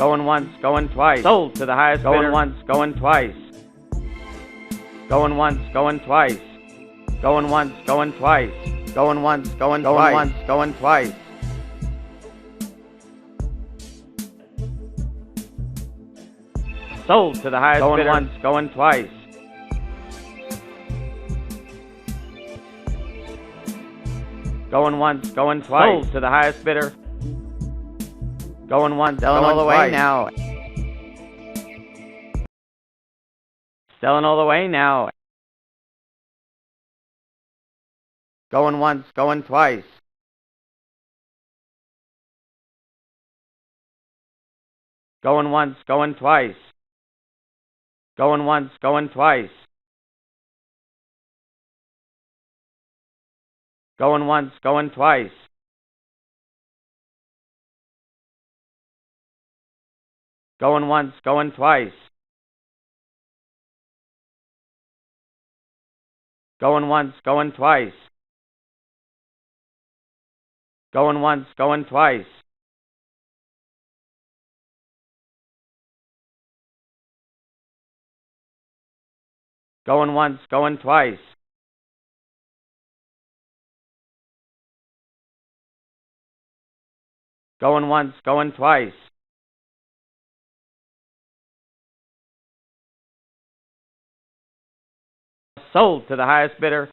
Going once, going twice. Sold to the highest bidder. Going once, going twice. Going once, going twice. Going once, going twice. Going once, going twice. Going once, going twice. Sold to the highest bidder. Going once, going twice. Going once, going twice. Sold to the highest bidder. Going once, selling all the way now. Selling all the way now. Going once, going twice. Going once, going twice. Going once, going twice. Going once, going twice. Going once, going twice. Going once, going twice. Going once, going twice. Going once, going twice. Going once, going twice. Sold to the highest bidder.